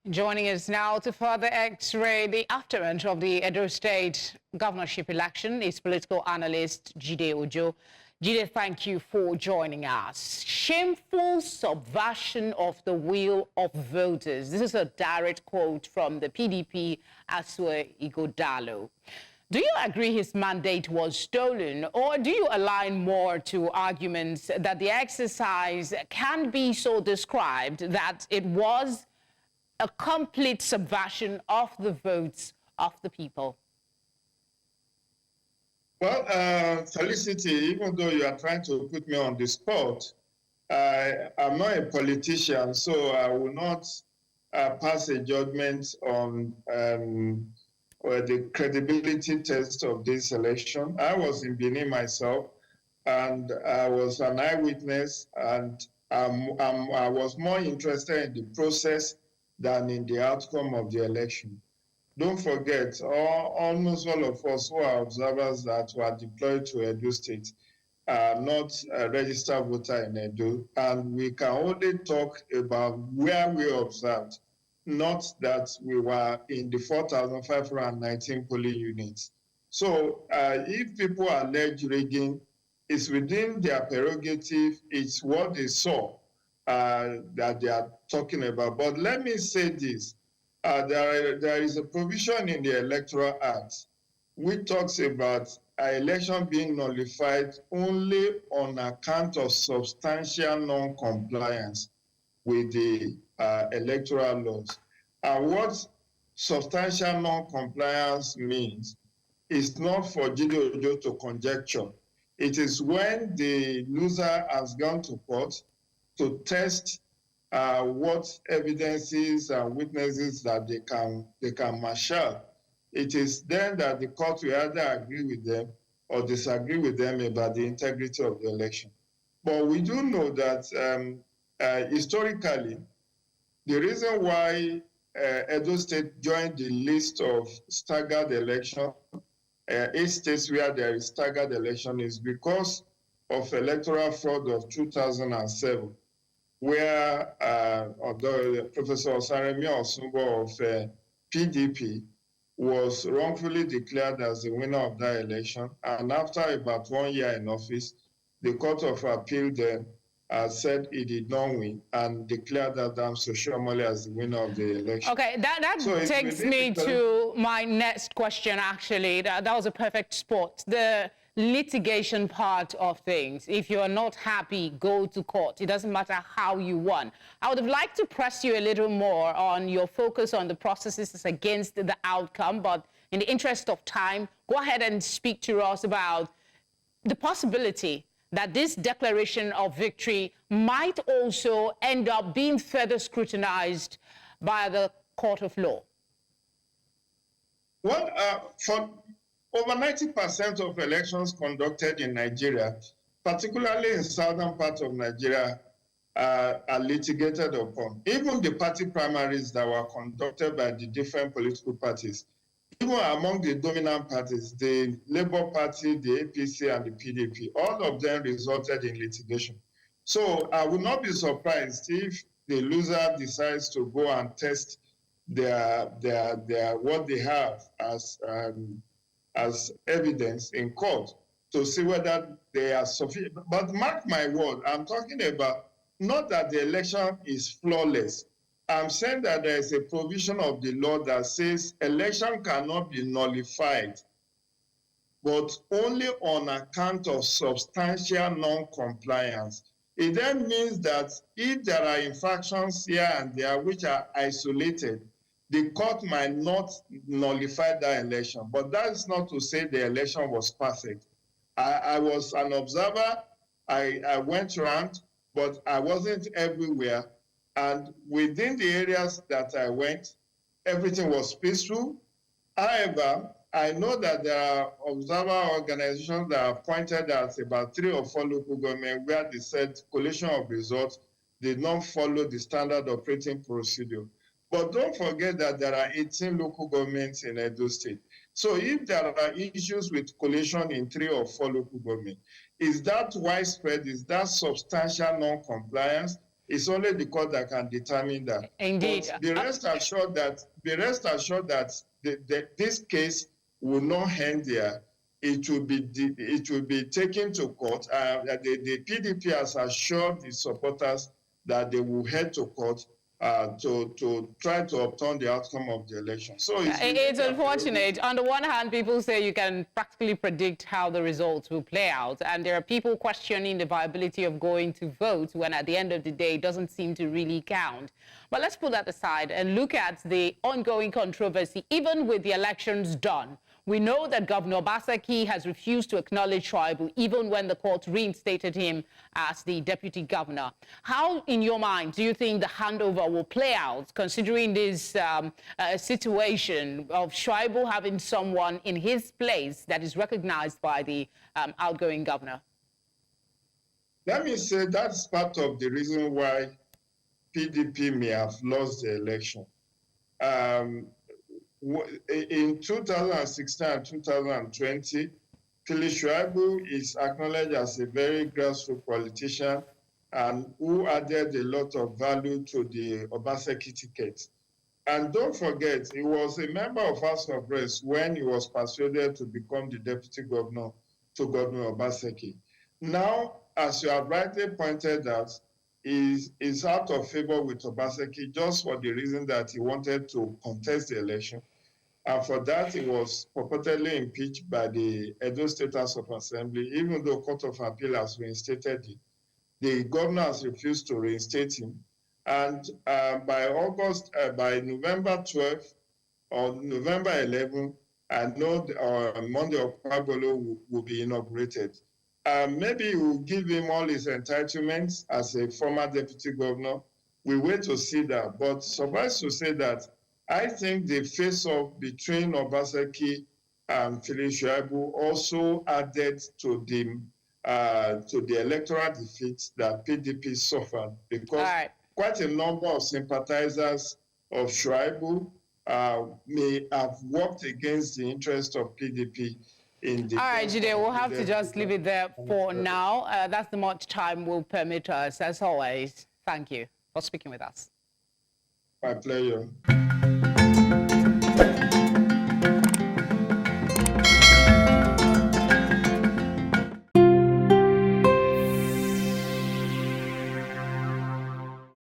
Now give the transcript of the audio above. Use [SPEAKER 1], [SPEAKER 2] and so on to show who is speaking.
[SPEAKER 1] Joining us now to further x-ray the aftermath of the Edo State governorship election is political analyst Jide Ojo. Jide, thank you for joining us. Shameful subversion of the will of voters. This is a direct quote from the PDP Asue Ighodalo. Do you agree his mandate was stolen, or do you align more to arguments that the exercise can be so described that it was a complete subversion of the votes of the people?
[SPEAKER 2] Well, Felicity, even though you are trying to put me on the spot, I'm not a politician, so I will not pass a judgment on the credibility test of this election. I was in Benin myself, and I was an eyewitness, and I was more interested in the process than in the outcome of the election. Don't forget, almost all of us who are observers that were deployed to Edo State are not a registered voter in Edo, and we can only talk about where we observed, not that we were in the 4,519 polling units. So if people allege rigging, it's within their prerogative, it's what they saw that they are talking about. But let me say this. There is a provision in the Electoral Act which talks about an election being nullified only on account of substantial non-compliance with the electoral laws. And what substantial non-compliance means is not for Jide Ojo to conjecture. It is when the loser has gone to court to test what evidences and witnesses that they can marshal. It is then that the court will either agree with them or disagree with them about the integrity of the election. But we do know that historically, the reason why Edo State joined the list of staggered election, 8 states where there is staggered election, is because of electoral fraud of 2007. Where Professor Osaremi Osunbo of PDP was wrongfully declared as the winner of that election. And after about 1 year in office, the Court of Appeal then said he did not win and declared Adam Soshomole as the winner of the election.
[SPEAKER 1] Okay, that so takes me to my next question, actually. That was a perfect spot. The litigation part of things. If you're not happy, go to court. It doesn't matter how you won. I would have liked to press you a little more on your focus on the processes against the outcome, but in the interest of time, go ahead and speak to us about the possibility that this declaration of victory might also end up being further scrutinized by the court of law.
[SPEAKER 2] Well, for over 90% of elections conducted in Nigeria, particularly in southern part of Nigeria, are litigated upon. Even the party primaries that were conducted by the different political parties, even among the dominant parties, the Labour Party, the APC, and the PDP, all of them resulted in litigation. So I would not be surprised if the loser decides to go and test their what they have as evidence in court to see whether they are sufficient. But mark my word, I'm talking about not that the election is flawless. I'm saying that there is a provision of the law that says election cannot be nullified, but only on account of substantial non-compliance. It then means that if there are infractions here and there which are isolated, the court might not nullify that election. But that is not to say the election was perfect. I was an observer. I went around, but I wasn't everywhere. And within the areas that I went, everything was peaceful. However, I know that there are observer organizations that have pointed out about 3 or 4 local governments where they said collation of results did not follow the standard operating procedure. But don't forget that there are 18 local governments in Edo State. So if there are issues with collation in 3 or 4 local governments, is that widespread? Is that substantial non-compliance? It's only the court that can determine that.
[SPEAKER 1] Indeed.
[SPEAKER 2] But be rest assured that this case will not end there. It will be taken to court. The PDP has assured its supporters that they will head to court to try to obtain the outcome of the election. So
[SPEAKER 1] it's unfortunate. On the one hand, people say you can practically predict how the results will play out, and there are people questioning the viability of going to vote when at the end of the day it doesn't seem to really count. But let's put that aside and look at the ongoing controversy. Even with the elections done, we know that Governor Obaseki has refused to acknowledge Tribal even when the court reinstated him as the deputy governor. How, in your mind, do you think the handover will play out, considering this situation of Tribal having someone in his place that is recognized by the outgoing governor?
[SPEAKER 2] Let me say that's part of the reason why PDP may have lost the election. In 2016 and 2020, Phyllis Tribal is acknowledged as a very grassroots politician and who added a lot of value to the Obaseki ticket. And don't forget, he was a member of House of Reps when he was persuaded to become the deputy governor to Governor Obaseki. Now, as you have rightly pointed out, he is out of favor with Obaseki just for the reason that he wanted to contest the election. And for that, he was purportedly impeached by the Edo State House of Assembly, even though Court of Appeal has reinstated him. The governor has refused to reinstate him. And by November 12th or November 11th, I know Monday Okpebholor will be inaugurated. Maybe we'll give him all his entitlements as a former deputy governor. We wait to see that. But suffice to say that I think the face-off between Obaseki and Phyllis Tribal also added to the electoral defeat that PDP suffered, because quite a number of sympathizers of Tribal may have worked against the interest of PDP. All
[SPEAKER 1] right, Jide, we'll have to just leave it there for now. That's the much time will permit us. As always, thank you for speaking with us.
[SPEAKER 2] My pleasure.